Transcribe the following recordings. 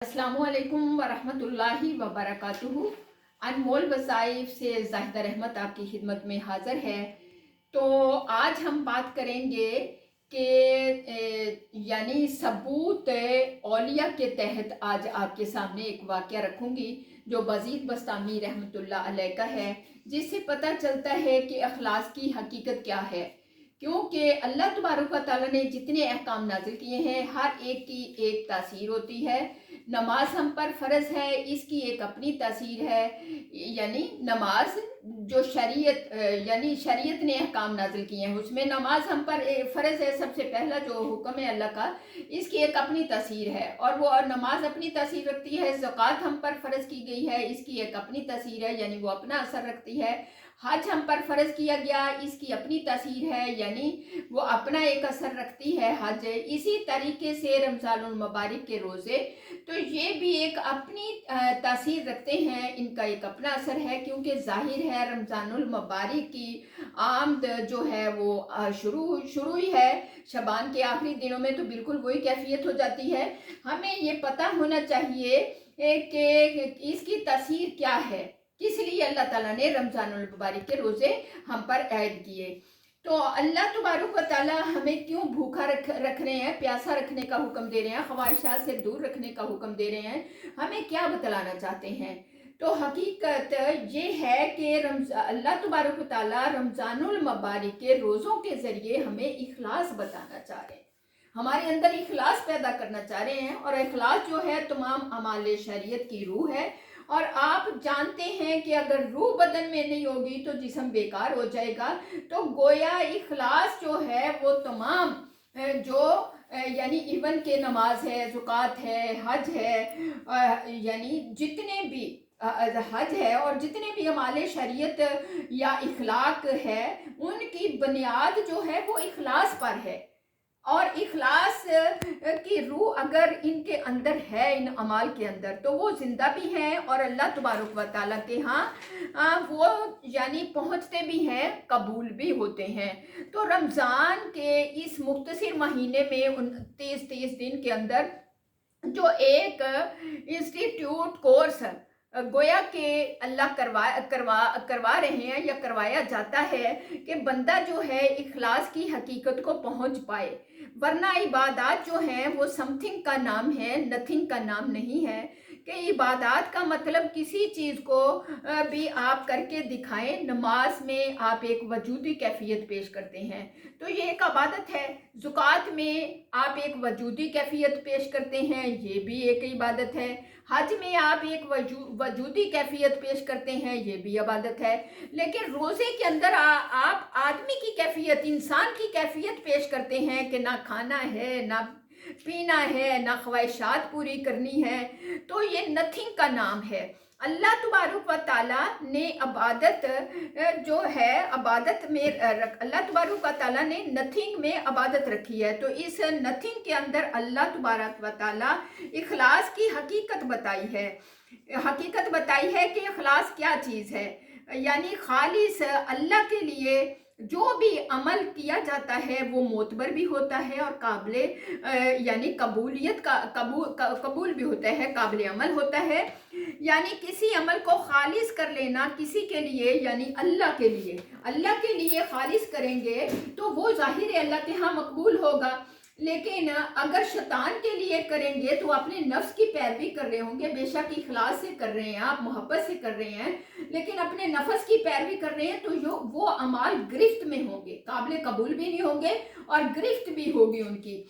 अस्सलामुअलैकुम वरहमतुल्लाहि वबरकातुहू। अनमोल वज़ाइफ से ज़ाहिदा रहमत आपकी खिदमत में हाज़िर है। तो आज हम बात करेंगे कि यानी सबूत औलिया के तहत आज आपके सामने एक वाक़या रखूँगी जो बज़ीद बस्तामी रहमतुल्लाह अलैह का है, जिससे पता चलता है कि अखलास की हकीकत क्या है। क्योंकि अल्लाह तबारक व तआला ने जितने अहकाम नाजिल किए हैं, हर एक की एक तासीर होती है। नमाज हम पर फ़र्ज़ है, इसकी एक अपनी तासीर है। यानी नमाज जो शरीयत यानी शरीयत ने अहकाम नाजिल किए हैं, उसमें नमाज हम पर फ़र्ज़ है। सबसे पहला जो हुक्म है अल्लाह का, इसकी एक अपनी तासीर है और वो नमाज अपनी तासीर रखती है। ज़कात हम पर फ़र्ज़ की गई है, इसकी एक अपनी तासीर है, यानी वो अपना असर रखती है। हज हम पर फ़र्ज़ किया गया, इसकी अपनी तासीर है, यानी वो अपना एक असर रखती है हज। इसी तरीके से रमज़ानुल मुबारक के रोज़े, तो ये भी एक अपनी तासीर रखते हैं, इनका एक अपना असर है। क्योंकि ज़ाहिर है रमज़ानुल मुबारक की आमद जो है वो शुरू ही है। शबान के आखिरी दिनों में तो बिल्कुल वही कैफियत हो जाती है। हमें ये पता होना चाहिए कि इसकी तासीर क्या है, किस लिए अल्लाह ताला ने रमज़ानुल मुबारक के रोज़े हम पर ऐड किए। तो अल्लाह तबारक व तआला हमें क्यों भूखा रख रहे हैं, प्यासा रखने का हुक्म दे रहे हैं, ख्वाहिशात से दूर रखने का हुक्म दे रहे हैं, हमें क्या बतलाना चाहते हैं। तो हकीकत ये है कि अल्लाह तबारक व तआला रमज़ानुल मुबारक के रोज़ों के ज़रिए हमें इखलास बताना चाह रहे हैं, हमारे अंदर इखलास पैदा करना चाह रहे हैं। और इखलास जो है तमाम अमाल शरीयत की रूह है। और आप जानते हैं कि अगर रूह बदन में नहीं होगी तो जिस्म बेकार हो जाएगा। तो गोया इखलास जो है वो तमाम जो यानी इवन के नमाज है, ज़कात है, हज है, यानी जितने भी हज है और जितने भी अमाले शरीयत या इखलाक है, उनकी बुनियाद जो है वो इखलास पर है। और इखलास की रूह अगर इनके अंदर है, इन अमाल के अंदर, तो वो जिंदा भी हैं और अल्लाह तबारक व तआला के यहाँ वो यानी पहुँचते भी हैं, कबूल भी होते हैं। तो रमज़ान के इस मुख्तसर महीने में 29 दिन के अंदर जो एक इंस्टीट्यूट कोर्स गोया के अल्लाह करवा रहे हैं या करवाया जाता है कि बंदा जो है इखलास की हकीकत को पहुंच पाए। वरना इबादत जो है वो समथिंग का नाम है, नथिंग का नाम नहीं है। कि इबादत का मतलब किसी चीज़ को भी आप करके दिखाएं। नमाज में आप एक वजूदी कैफियत पेश करते हैं, तो ये एक इबादत है। ज़कात में आप एक वजूदी कैफियत पेश करते हैं, ये भी एक इबादत है। हज में आप एक वजूदी कैफियत पेश करते हैं, ये भी इबादत है। लेकिन रोज़े के अंदर आप आदमी की कैफियत, इंसान की कैफियत पेश करते हैं कि ना खाना है, ना पीना है, ना ख्वाहिशात पूरी करनी है। तो ये नथिंग का नाम है। अल्लाह तबारक व तआला ने इबादत जो है, इबादत में अल्लाह तबारक व तआला ने नथिंग में इबादत रखी है। तो इस नथिंग के अंदर अल्लाह तबारक व तआला इखलास की हकीकत बताई है कि इखलास क्या चीज़ है। यानी खालिस अल्लाह के लिए जो भी अमल किया जाता है वो मोतबर भी होता है और काबिले यानी कबूलियत का कबूल भी होता है, काबिल अमल होता है। यानी किसी अमल को खालिस कर लेना किसी के लिए, यानी अल्लाह के लिए खालिस करेंगे तो वो ज़ाहिर है अल्लाह के यहाँ मकबूल होगा। लेकिन अगर शैतान के लिए करेंगे तो अपने नफ्स की पैरवी कर रहे होंगे। बेशक इखलास से कर रहे हैं, आप मोहब्बत से कर रहे हैं, लेकिन अपने नफ्स की पैरवी कर रहे हैं, तो वो अमाल गिरफ्त में होंगे, काबिल कबूल भी नहीं होंगे और गिरफ्त भी होगी उनकी।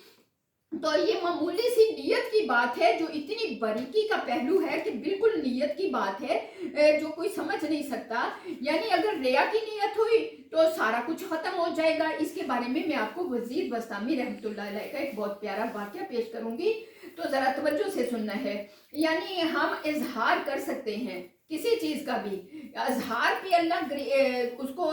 तो ये मामूली सी नीयत की बात है जो इतनी बारीकी का पहलू है कि बिल्कुल नीयत की बात है जो कोई समझ नहीं सकता। यानी अगर रिया की नीयत हुई तो सारा कुछ खत्म हो जाएगा। इसके बारे में मैं आपको बज़ीद बस्तामी रहमतुल्लाह अलैह का एक बहुत प्यारा वाक़या पेश करूंगी, तो ज़रा तवज्जो से सुनना है। यानी हम इजहार कर सकते हैं किसी चीज़ का भी, अजहार पे अल्लाह उसको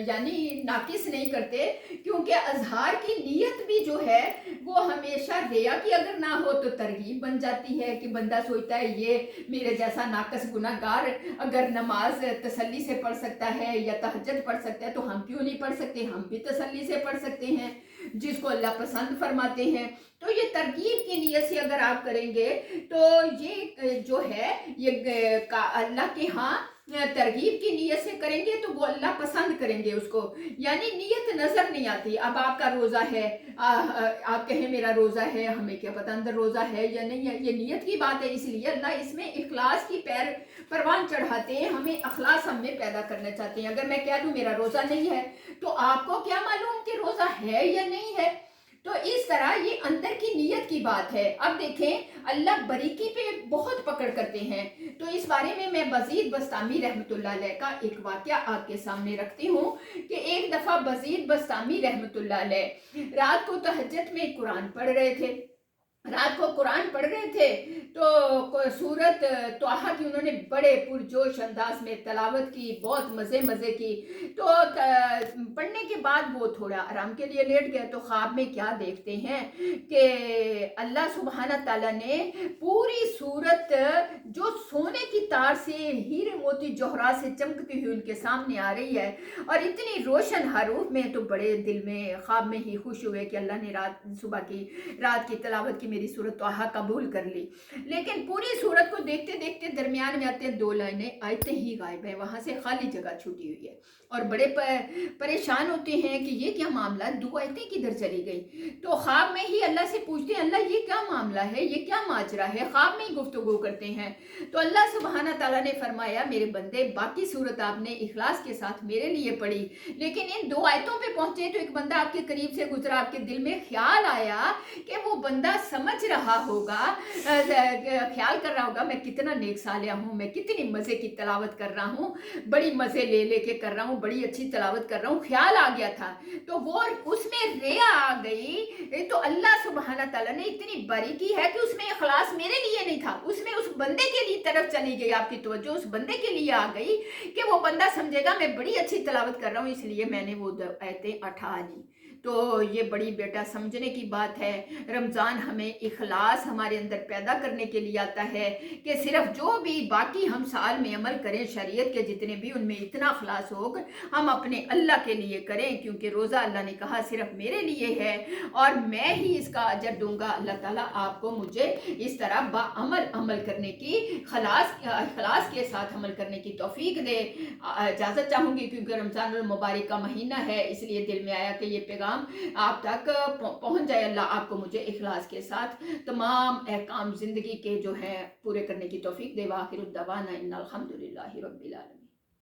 यानी नाकिस नहीं करते। क्योंकि अजहार की नीयत भी जो है वो हमेशा रिया की अगर ना हो तो तरगीब बन जाती है कि बंदा सोचता है ये मेरे जैसा नाकस गुनाहगार अगर नमाज तसल्ली से पढ़ सकता है या तहज्जुद पढ़ सकता है तो हम क्यों नहीं पढ़ सकते, हम भी तसल्ली से पढ़ सकते हैं। जिसको अल्लाह पसंद फरमाते हैं। तो ये तरगीब की नीयत से अगर आप करेंगे तो ये जो है ये अल्लाह के यहाँ तरगीब की नीयत से करेंगे तो वो अल्लाह पसंद करेंगे उसको, यानी नीयत नजर नहीं आती। अब आपका रोजा है, आप कहें मेरा रोजा है, हमें क्या पता अंदर रोजा है या नहीं है, ये नीयत की बात है। इसलिए अल्लाह इसमें इखलास की परवान चढ़ाते हैं, हमें अखलास हम में पैदा करना चाहते हैं। अगर मैं कह दूं मेरा रोजा नहीं है तो आपको क्या मालूम कि रोजा है या नहीं है। तो इस तरह ये अंदर की नीयत की बात है। अब देखें अल्लाह बरीकी पे बहुत पकड़ करते हैं। तो इस बारे में मैं बजीद बस्तामी रहमतुल्लाह अलैह का एक वाक़या आपके सामने रखती हूँ कि एक दफ़ा बजीद बस्तामी रहमतुल्लाह अलैह रात को तहज्जुद में कुरान पढ़ रहे थे। रात को कुरान पढ़ रहे थे तो सूरत तोहा की उन्होंने बड़े पुरजोश अंदाज में तलावत की, बहुत मज़े की। तो पढ़ने के बाद वो थोड़ा आराम के लिए लेट गए तो ख्वाब में क्या देखते हैं कि अल्लाह सुब्हाना ताला ने पूरी सूरत जो सोने की तार से, हीरे मोती जौहरात से चमकती हुई उनके सामने आ रही है और इतनी रोशन हरूफ में। तो बड़े दिल में ख्वाब में ही खुश हुए कि अल्लाह ने रात की तलावत की मेरी सूरत तोहा कबूल कर ली। लेकिन पूरी सूरत को देखते देखते दरमियान में आते 2 लाइनें आयतें ही गायब है, वहां से खाली जगह छूटी हुई है और बड़े परेशान होते हैं कि ये क्या मामला, 2 आयतें किधर चली गई। तो ख्वाब में ही अल्लाह से पूछते हैं अल्लाह ये क्या मामला है, ये क्या माजरा है, ख्वाब में ही गुफ्तगू करते हैं। तो अल्लाह सुब्हाना ताला ने फरमाया मेरे बंदे बाकी सूरत आपने इखलास के साथ मेरे लिए पढ़ी, लेकिन इन 2 आयतों पे पहुंचे तो एक बंदा आपके करीब से गुजरा, आपके दिल में ख्याल आया कि वो बंदा समझ रहा होगा, ख्याल कर रहा होगा मैं कितना नेक सालिया हूँ, मैं कितनी मज़े की तलावत कर रहा हूँ, बड़ी मज़े ले के कर रहा हूँ, बड़ी अच्छी तलावत कर रहा हूँ। ख्याल आ गया था तो वो उसमें रिया आ गई। तो अल्लाह सुब्हाना ताला ने इतनी बारीकी है कि उसमें इखलास मेरे लिए नहीं था, उसमें उस बंदे के लिए तरफ चली गई, आपकी तवज्जो उस बंदे के लिए आ गई कि वो बंदा समझेगा मैं बड़ी अच्छी तलावत कर रहा हूँ, इसलिए मैंने वो आयतें उठा ली। तो ये बड़ी बेटा समझने की बात है। रमज़ान हमें इखलास हमारे अंदर पैदा करने के लिए आता है कि सिर्फ जो भी बाकी हम साल में अमल करें शरीयत के जितने भी, उनमें इतना इखलास हो हम अपने अल्लाह के लिए करें, क्योंकि रोज़ा अल्लाह ने कहा सिर्फ मेरे लिए है और मैं ही इसका अजर दूंगा। अल्लाह ताला आपको मुझे इस तरह अमल करने की, इखलास के साथ अमल करने की तौफीक दे। इजाज़त चाहूँगी क्योंकि रमज़ान मुबारक का महीना है, इसलिए दिल में आया कि ये पैगाम आप तक पहुंच जाए। अल्लाह आपको मुझे इखलास के साथ तमाम अहकाम ज़िंदगी के जो हैं पूरे करने की तौफीक दे। वाखिर दावाना इन्नल हम्दुलिल्लाहि रब्बिल आलमीन।